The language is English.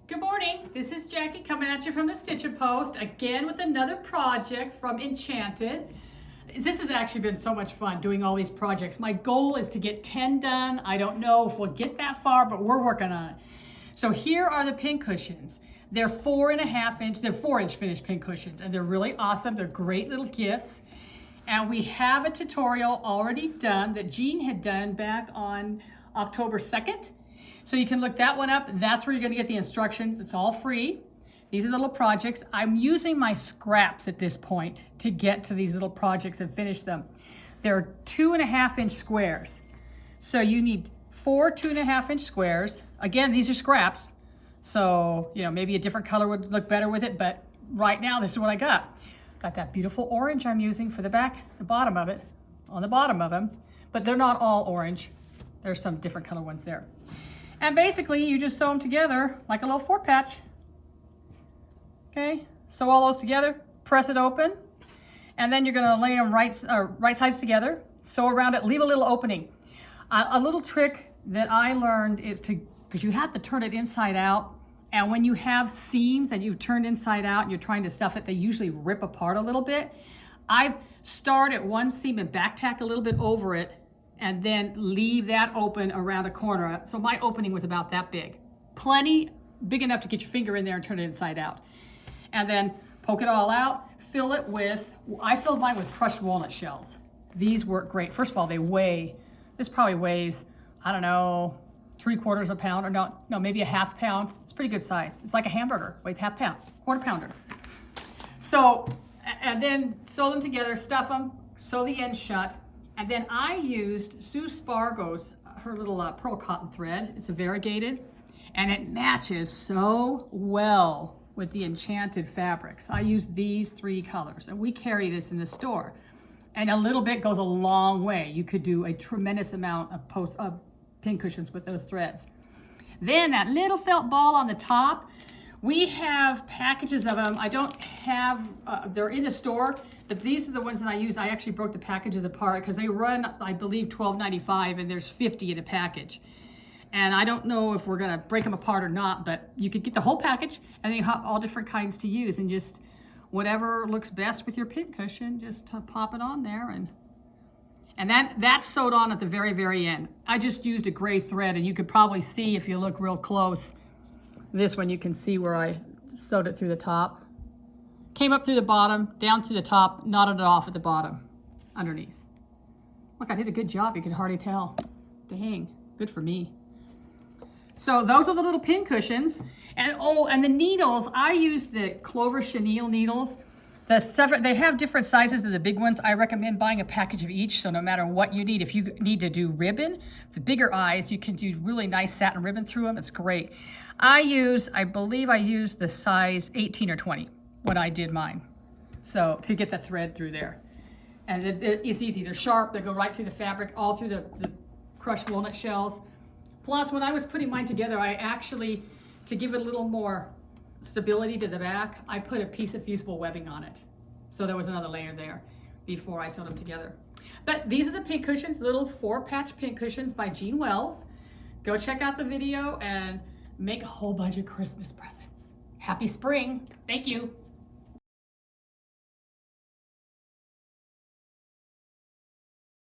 Good morning, this is Jackie coming at you from the Stitchin Post, again with another project from Enchanted. This has actually been so much fun doing all these projects. My goal is to get 10 done. I don't know if we'll get that far, but we're working on it. So here are the pin cushions. They're 4-inch finished pin cushions, and they're really awesome. They're great little gifts. And we have a tutorial already done that Jean had done back on October 2nd. So you can look that one up. That's where you're gonna get the instructions. It's all free. These are the little projects. I'm using my scraps at this point to get to these little projects and finish them. They're 2.5-inch squares. So you need 4 2.5-inch squares. Again, these are scraps. So, you know, maybe a different color would look better with it, but right now, this is what I got. Got that beautiful orange I'm using for the back, the bottom of it, on the bottom of them, but they're not all orange. There's some different color ones there. And basically, you just sew them together like a little fort patch. Okay, sew all those together, press it open, and then you're gonna lay them right sides together, sew around it, leave a little opening. A little trick that I learned is because you have to turn it inside out, and when you have seams that you've turned inside out and you're trying to stuff it, they usually rip apart a little bit. I start at one seam and back tack a little bit over it, and then leave that open around a corner. So my opening was about that big. Plenty big enough to get your finger in there and turn it inside out. And then poke it all out, fill it with, I filled mine with crushed walnut shells. These work great. First of all, they weigh, this probably weighs, I don't know, 3/4 of a pound, or no, maybe a half pound. It's pretty good size. It's like a hamburger, weighs half pound, quarter pounder. So, and then sew them together, stuff them, sew the ends shut. And then I used Sue Spargo's, her little pearl cotton thread. It's a variegated, and it matches so well with the Enchanted fabrics. I used these 3 colors, and we carry this in the store. And a little bit goes a long way. You could do a tremendous amount of pin cushions with those threads. Then that little felt ball on the top, we have packages of them. I don't have, they're in the store, but these are the ones that I use. I actually broke the packages apart because they run, I believe, $12.95, and there's 50 in a package. And I don't know if we're gonna break them apart or not, but you could get the whole package, and then you have all different kinds to use, and just whatever looks best with your pin cushion, just pop it on there. And that's sewed on at the very, very end. I just used a gray thread, and you could probably see if you look real close. This one, you can see where I sewed it through the top. Came up through the bottom, down through the top, knotted it off at the bottom, underneath. Look, I did a good job, you can hardly tell. Dang, good for me. So those are the little pin cushions. And oh, and the needles, I use the Clover Chenille needles. They have different sizes than the big ones. I recommend buying a package of each, so no matter what you need, if you need to do ribbon, the bigger eyes, you can do really nice satin ribbon through them. It's great. I believe I used the size 18 or 20 when I did mine. So to get the thread through there. And it's easy, they're sharp, they go right through the fabric, all through the crushed walnut shells. Plus, when I was putting mine together, I actually, to give it a little more stability to the back, I put a piece of fusible webbing on it. So there was another layer there before I sewed them together. But these are the pin cushions, little 4-patch pin cushions by Jean Wells. Go check out the video and make a whole bunch of Christmas presents. Happy spring. Thank you.